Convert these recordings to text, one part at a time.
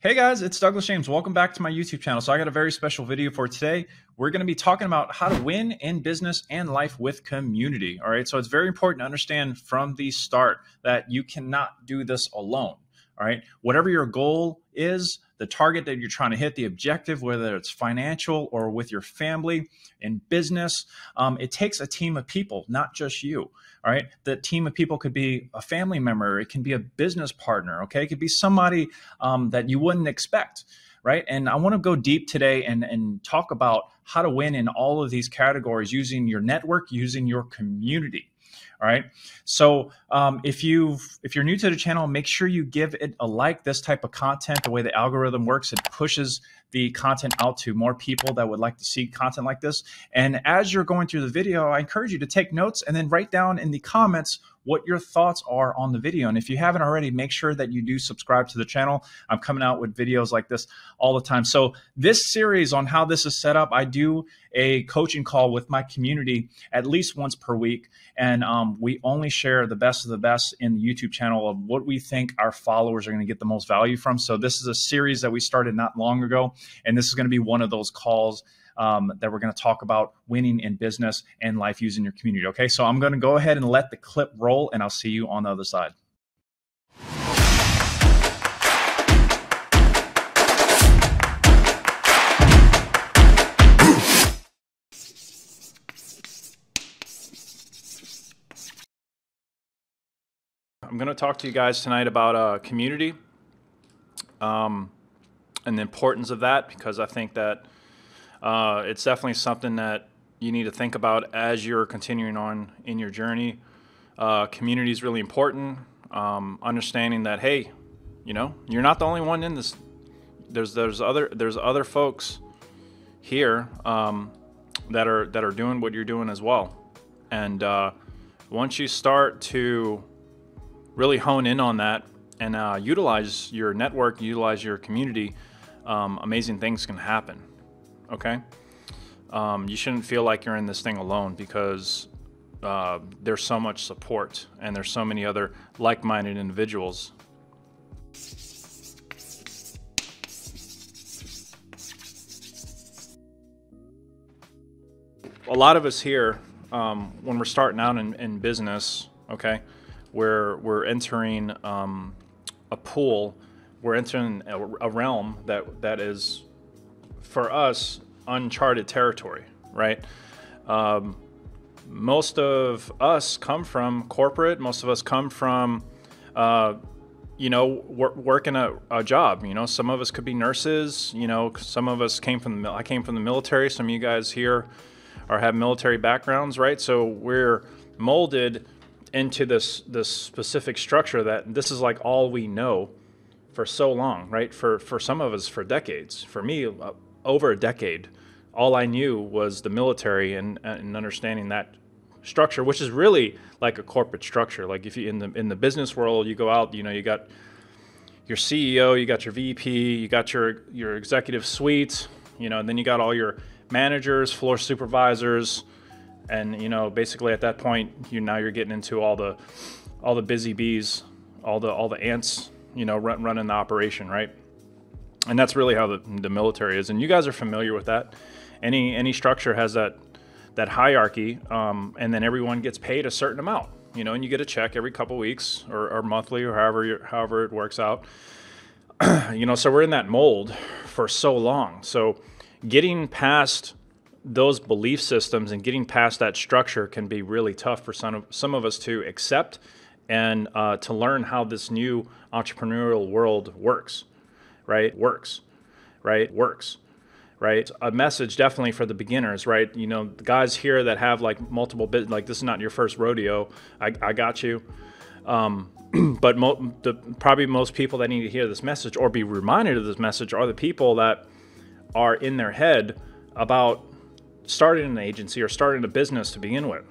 Hey guys, it's Douglas James. Welcome back to my YouTube channel. So I got a very special video for today. We're going to be talking about how to win in business and life with community. All right. So it's very important to understand from the start that you cannot do this alone. All right. Whatever your goal is, the target that you're trying to hit, the objective, whether it's financial or with your family in business, it takes a team of people, not just you. All right. The team of people could be a family member. It can be a business partner. Okay. It could be somebody that you wouldn't expect. Right. And I want to go deep today and talk about how to win in all of these categories using your network, using your community. All right. So if you're new to the channel, make sure you give it a like. This type of content, the way the algorithm works, it pushes the content out to more people that would like to see content like this. And as you're going through the video, I encourage you to take notes and then write down in the comments what your thoughts are on the video. And if you haven't already, make sure that you do subscribe to the channel. I'm coming out with videos like this all the time. So this series on how this is set up, I do a coaching call with my community at least once per week. And we only share the best of the best in the YouTube channel of what we think our followers are going to get the most value from. So this is a series that we started not long ago. And this is going to be one of those calls that we're going to talk about winning in business and life using your community. Okay, so I'm going to go ahead and let the clip roll, and I'll see you on the other side. I'm going to talk to you guys tonight about community and the importance of that, because I think that it's definitely something that you need to think about as you're continuing on in your journey. Community is really important. Understanding that, hey, you know, you're not the only one in this. There's other folks here that are doing what you're doing as well. And once you start to really hone in on that and utilize your network, utilize your community, amazing things can happen. Okay, you shouldn't feel like you're in this thing alone, because there's so much support and there's so many other like-minded individuals. A lot of us here, when we're starting out in business, okay, we're entering a pool, we're entering a realm that is, for us, uncharted territory, right? Most of us come from corporate. Most of us come from, working a job. You know, some of us could be nurses. You know, some of us came from I came from the military. Some of you guys here have military backgrounds, right? So we're molded into this specific structure that this is like all we know for so long, right? For some of us, for decades. For me, over a decade, all I knew was the military and understanding that structure, which is really like a corporate structure. Like if you in the business world, you go out, you know, you got your CEO, you got your VP, you got your executive suite, you know, and then you got all your managers, floor supervisors, and you know, basically at that point, now you're getting into all the busy bees, all the ants, you know, running the operation, right? And that's really how the military is. And you guys are familiar with that. Any structure has that hierarchy, and then everyone gets paid a certain amount, you know, and you get a check every couple weeks or monthly or however it works out. You know, so we're in that mold for so long. So getting past those belief systems and getting past that structure can be really tough for some of us to accept and to learn how this new entrepreneurial world works. Right? Works. A message definitely for the beginners, right? You know, the guys here that have like multiple bits, like this is not your first rodeo. I got you. But probably most people that need to hear this message or be reminded of this message are the people that are in their head about starting an agency or starting a business to begin with.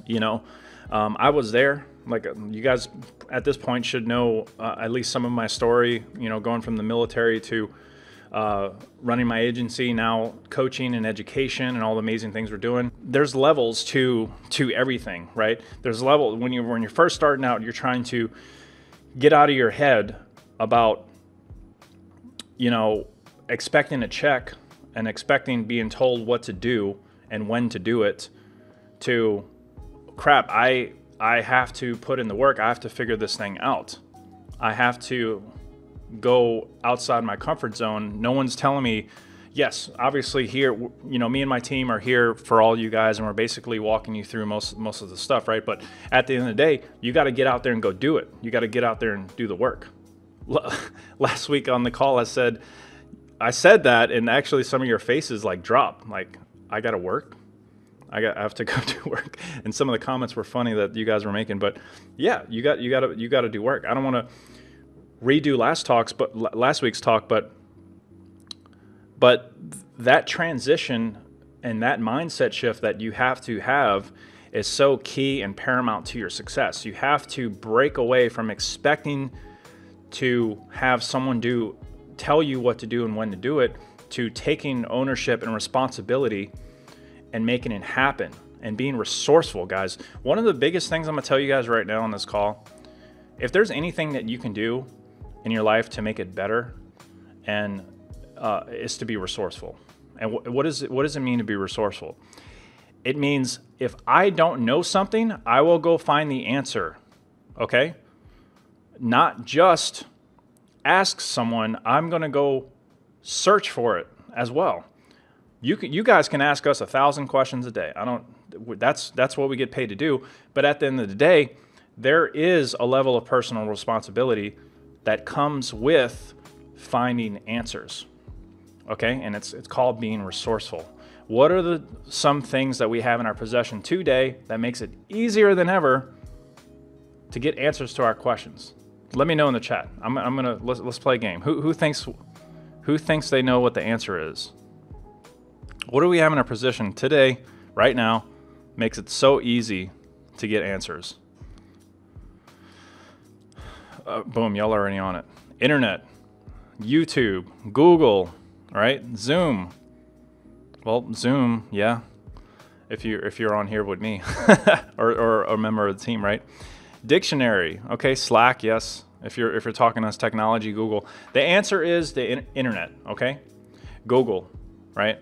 You know, I was there. Like you guys at this point should know at least some of my story, you know, going from the military to running my agency, now coaching and education and all the amazing things we're doing. There's levels to everything, right? There's level when you're first starting out, you're trying to get out of your head about you know, expecting a check and expecting being told what to do and when to do it, to crap, I have to put in the work. I have to figure this thing out. I have to go outside my comfort zone. No one's telling me, yes, obviously here, you know, me and my team are here for all you guys, and we're basically walking you through most of the stuff, right? But at the end of the day, you got to get out there and go do it. You got to get out there and do the work. Last week on the call, I said that, and actually some of your faces like dropped. Like, I got to work. I have to go do work. And some of the comments were funny that you guys were making, but yeah, you got to do work. I don't want to redo last week's talk, but that transition and that mindset shift that you have to have is so key and paramount to your success. You have to break away from expecting to have someone tell you what to do and when to do it, to taking ownership and responsibility and making it happen and being resourceful, guys. One of the biggest things I'm gonna tell you guys right now on this call, if there's anything that you can do in your life to make it better, and is to be resourceful. And what does it mean to be resourceful? It means if I don't know something, I will go find the answer, okay? Not just ask someone, I'm gonna go search for it as well. You guys can ask us 1,000 questions a day. That's what we get paid to do. But at the end of the day, there is a level of personal responsibility that comes with finding answers. Okay, and it's called being resourceful. What are some things that we have in our possession today that makes it easier than ever to get answers to our questions? Let me know in the chat. Let's play a game. Who thinks they know what the answer is? What do we have in our possession today, right now, makes it so easy to get answers? Boom, y'all are already on it. Internet, YouTube, Google, right? Zoom. Well, Zoom, yeah. If you're on here with me, or a member of the team, right? Dictionary, okay. Slack, yes. If you're talking us technology, Google. The answer is the internet, okay. Google, right?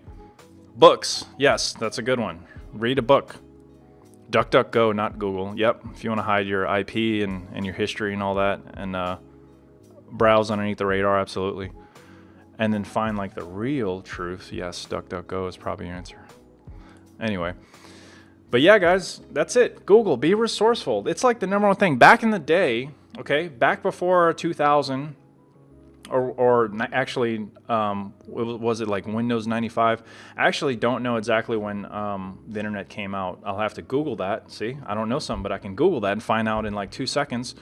Books, yes, that's a good one. Read a book. DuckDuckGo, not Google. Yep, if you want to hide your IP and your history and all that, and browse underneath the radar, absolutely. And then find like the real truth. Yes, DuckDuckGo is probably your answer. Anyway, but yeah, guys, that's it. Google, be resourceful. It's like the number one thing. Back in the day, okay, back before 2000, or actually, was it like Windows 95? I actually don't know exactly when the internet came out. I'll have to Google that. See, I don't know something, but I can Google that and find out in like 2 seconds.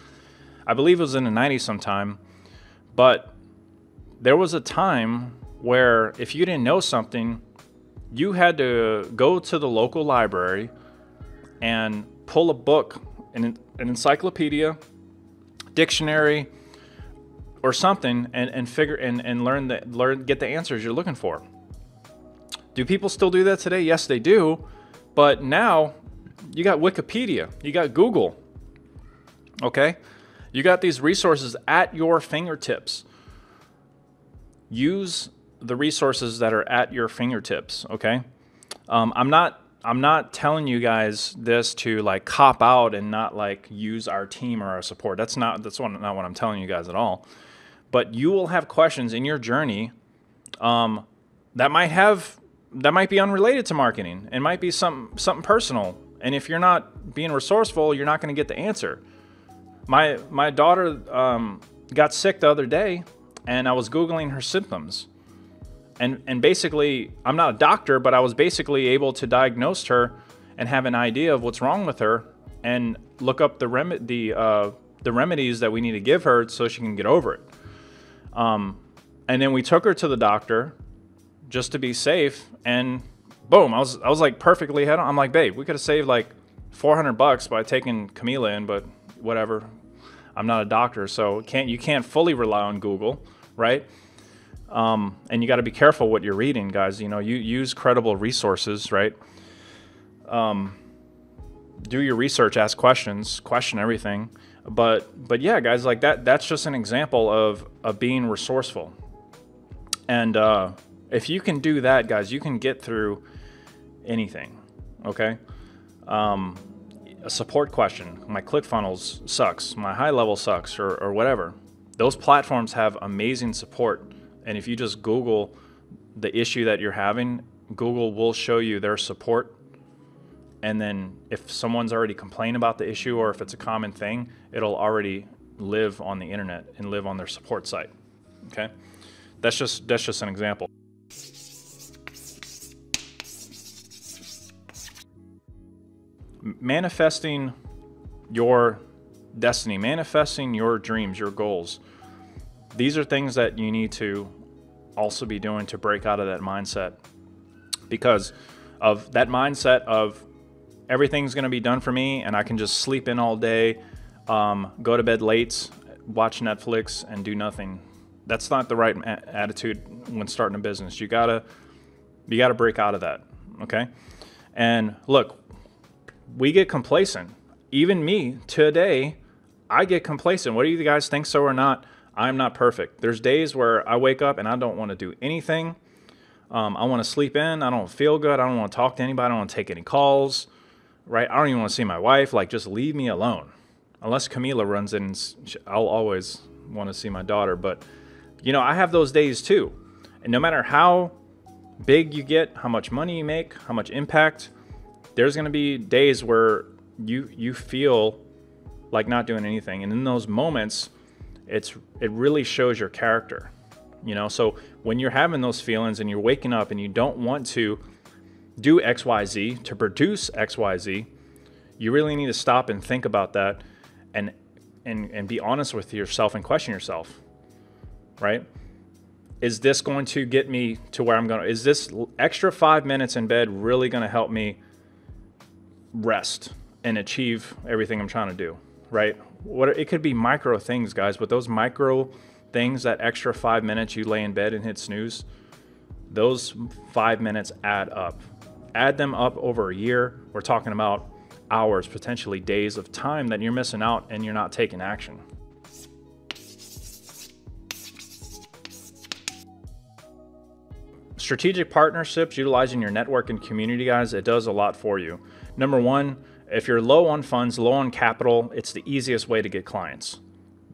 I believe it was in the 90s sometime, but there was a time where if you didn't know something, you had to go to the local library and pull a book, an encyclopedia, dictionary, or something, and figure and get the answers you're looking for. Do people still do that today? Yes, they do. But now you got Wikipedia, you got Google. Okay? You got these resources at your fingertips. Use the resources that are at your fingertips, okay? I'm not telling you guys this to like cop out and not like use our team or our support. That's not what I'm telling you guys at all. But you will have questions in your journey that might be unrelated to marketing. It might be something personal. And if you're not being resourceful, you're not going to get the answer. My daughter got sick the other day, and I was Googling her symptoms. And basically, I'm not a doctor, but I was basically able to diagnose her and have an idea of what's wrong with her and look up the remedies that we need to give her so she can get over it. And then we took her to the doctor just to be safe, and boom, I was like perfectly ahead. I'm like, babe, we could have saved like $400 by taking Camila in, but whatever. I'm not a doctor, so you can't fully rely on Google, right? And you got to be careful what you're reading, guys. You know, you use credible resources, right? Do your research, ask questions, question everything. But yeah, guys, like that's just an example of being resourceful. And if you can do that, guys, you can get through anything. Okay. A support question, my ClickFunnels sucks, my high level sucks, or whatever. Those platforms have amazing support. And if you just Google the issue that you're having, Google will show you their support. And then if someone's already complained about the issue, or if it's a common thing, it'll already live on the internet and live on their support site. Okay. That's just an example. Manifesting your destiny, manifesting your dreams, your goals. These are things that you need to also be doing to break out of that mindset, because of that mindset of everything's going to be done for me and I can just sleep in all day, go to bed late, watch Netflix and do nothing. That's not the right attitude when starting a business. You gotta break out of that. Okay. And look, we get complacent. Even me today, I get complacent. Whether you guys think so or not, I'm not perfect. There's days where I wake up and I don't want to do anything. I want to sleep in. I don't feel good. I don't want to talk to anybody. I don't want to take any calls, right? I don't even want to see my wife. Like, just leave me alone. Unless Camila runs in, I'll always want to see my daughter. But, you know, I have those days too. And no matter how big you get, how much money you make, how much impact, there's going to be days where you feel like not doing anything. And in those moments, it really shows your character, you know? So when you're having those feelings and you're waking up and you don't want to do XYZ, to produce XYZ, you really need to stop and think about that and be honest with yourself and question yourself, right? Is this going to get me to where I'm going? Is this extra 5 minutes in bed really going to help me rest and achieve everything I'm trying to do, right? It could be micro things, guys, but those micro things, that extra 5 minutes you lay in bed and hit snooze, those 5 minutes add up. Add them up over a year. We're talking about hours, potentially days of time that you're missing out and you're not taking action. Strategic partnerships, utilizing your network and community, guys, it does a lot for you. Number one, if you're low on funds, low on capital, it's the easiest way to get clients.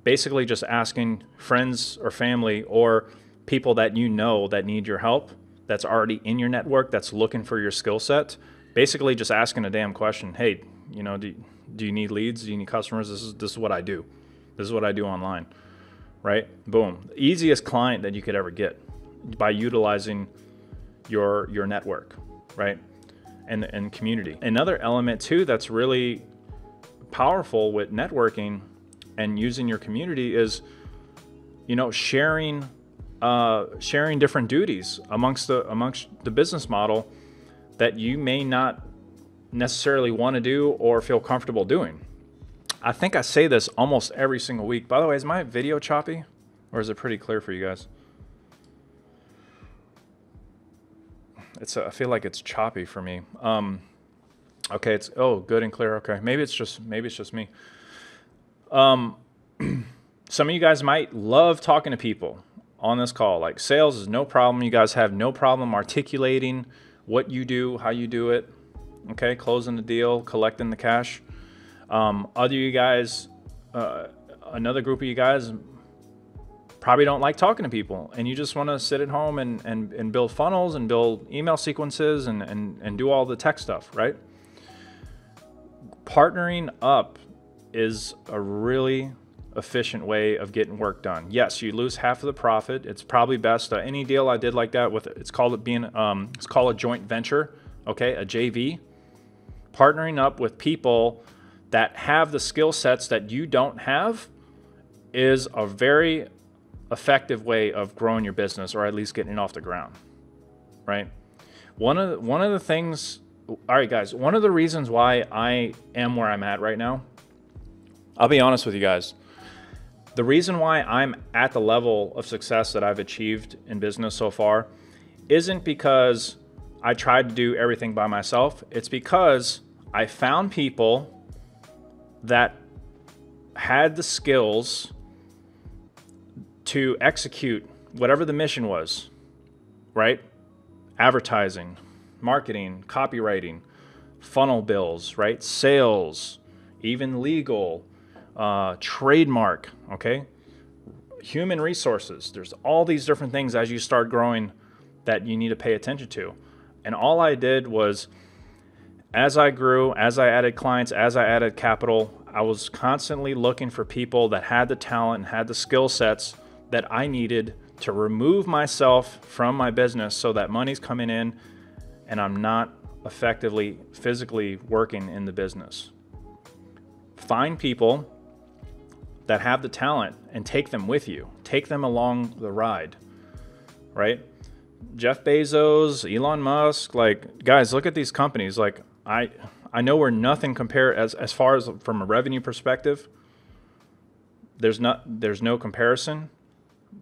Basically just asking friends or family or people that you know that need your help, that's already in your network, that's looking for your skill set. Basically just asking a damn question. Hey, you know, do you need leads? Do you need customers? This is what I do. This is what I do online, right? Boom. Easiest client that you could ever get by utilizing your network, right? And community. Another element too that's really powerful with networking and using your community is, you know, sharing different duties amongst the business model that you may not necessarily want to do or feel comfortable doing. I think I say this almost every single week. By the way, is my video choppy or is it pretty clear for you guys? I feel like it's choppy for me. Okay, it's good and clear. Okay, maybe it's just me. Some of you guys might love talking to people on this call. Like, sales is no problem. You guys have no problem articulating what you do, how you do it. Okay, closing the deal, collecting the cash. Other you guys, another group of you guys probably don't like talking to people and you just want to sit at home and build funnels and build email sequences and do all the tech stuff, right? Partnering up is a really efficient way of getting work done. Yes, you lose half of the profit. It's probably best. Any deal I did like that with, it's called a joint venture. Okay, a JV. Partnering up with people that have the skill sets that you don't have is a very effective way of growing your business, or at least getting it off the ground, right? One of the things, all right, guys, one of the reasons why I am where I'm at right now, I'll be honest with you guys. The reason why I'm at the level of success that I've achieved in business so far isn't because I tried to do everything by myself. It's because I found people that had the skills to execute whatever the mission was, right? Advertising, marketing, copywriting, funnel bills, right? Sales, even legal, trademark, okay? Human resources. There's all these different things as you start growing that you need to pay attention to. And all I did was, as I grew, as I added clients, as I added capital, I was constantly looking for people that had the talent and had the skill sets that I needed to remove myself from my business so that money's coming in and I'm not effectively physically working in the business. Find people that have the talent and take them with you. Take them along the ride, right? Jeff Bezos, Elon Musk, like, guys, look at these companies. Like, I know we're nothing compared as far as from a revenue perspective. There's no comparison,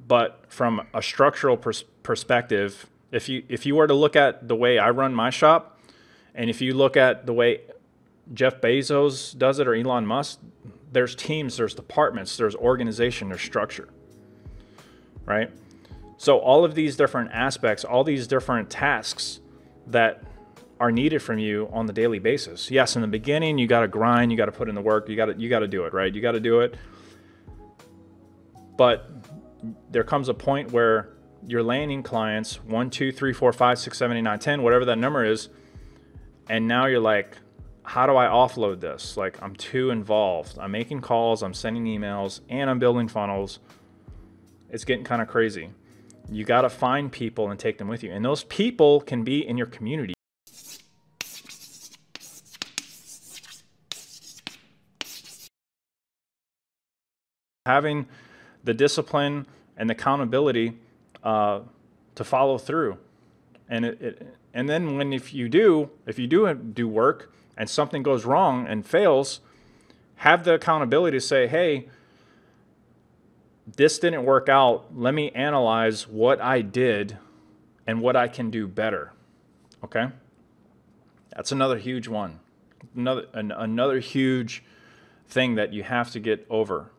but from a structural perspective, if you were to look at the way I run my shop, and if you look at the way Jeff Bezos does it or Elon Musk, there's teams, there's departments, there's organization, there's structure, right? So all of these different aspects, all these different tasks that are needed from you on the daily basis. Yes, in the beginning, you got to grind, you got to put in the work, you got to do it, right? You got to do it. But there comes a point where you're landing clients 1, 2, 3, 4, 5, 6, 7, 8, 9, 10, whatever that number is. And now you're like, how do I offload this? Like, I'm too involved. I'm making calls, I'm sending emails, and I'm building funnels. It's getting kind of crazy. You got to find people and take them with you. And those people can be in your community. Having the discipline and the accountability to follow through. And then if you do work and something goes wrong and fails, have the accountability to say, hey, this didn't work out. Let me analyze what I did and what I can do better. Okay? That's another huge one. Another huge thing that you have to get over.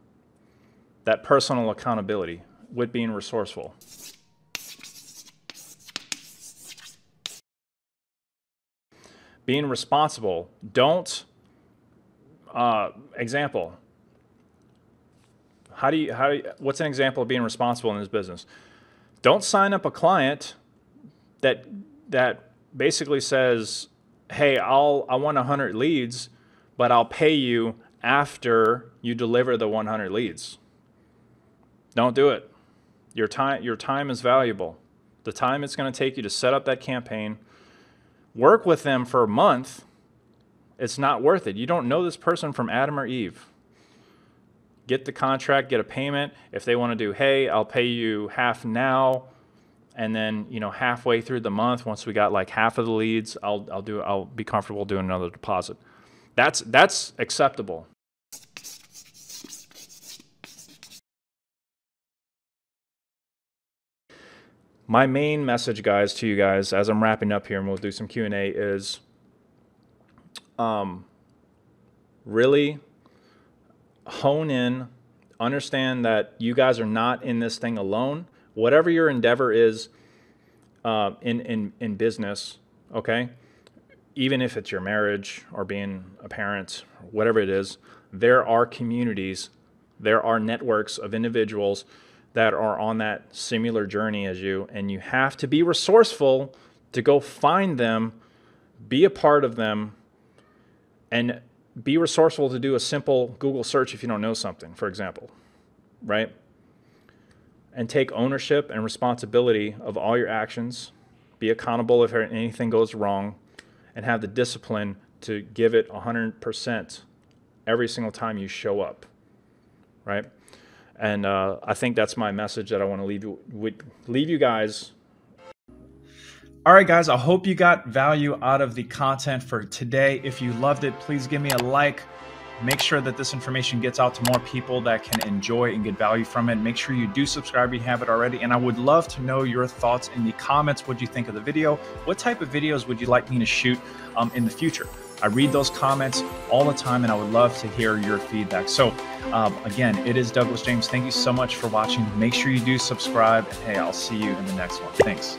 That personal accountability with being resourceful. Being responsible. Don't, example. What's an example of being responsible in this business? Don't sign up a client that basically says, hey, I want 100 leads, but I'll pay you after you deliver the 100 leads. Don't do it. Your time is valuable. The time it's going to take you to set up that campaign, work with them for a month, it's not worth it. You don't know this person from Adam or Eve. Get the contract, get a payment. If they want to do, hey, I'll pay you half now, and then, halfway through the month, once we got like half of the leads, I'll be comfortable doing another deposit. That's acceptable. My main message, guys, to you guys, as I'm wrapping up here and we'll do some Q&A, is really hone in, understand that you guys are not in this thing alone. Whatever your endeavor is in business, okay, even if it's your marriage or being a parent, whatever it is, there are communities, there are networks of individuals that are on that similar journey as you, and you have to be resourceful to go find them, be a part of them, and be resourceful to do a simple Google search if you don't know something, for example, right? And take ownership and responsibility of all your actions, be accountable if anything goes wrong, and have the discipline to give it 100% every single time you show up, right? And I think that's my message that I want to leave you guys. All right, guys, I hope you got value out of the content for today. If you loved it, please give me a like. Make sure that this information gets out to more people that can enjoy and get value from it. Make sure you do subscribe if you haven't already. And I would love to know your thoughts in the comments. What do you think of the video? What type of videos would you like me to shoot in the future? I read those comments all the time, and I would love to hear your feedback. So again, it is Douglas James. Thank you so much for watching. Make sure you do subscribe. And hey, I'll see you in the next one. Thanks.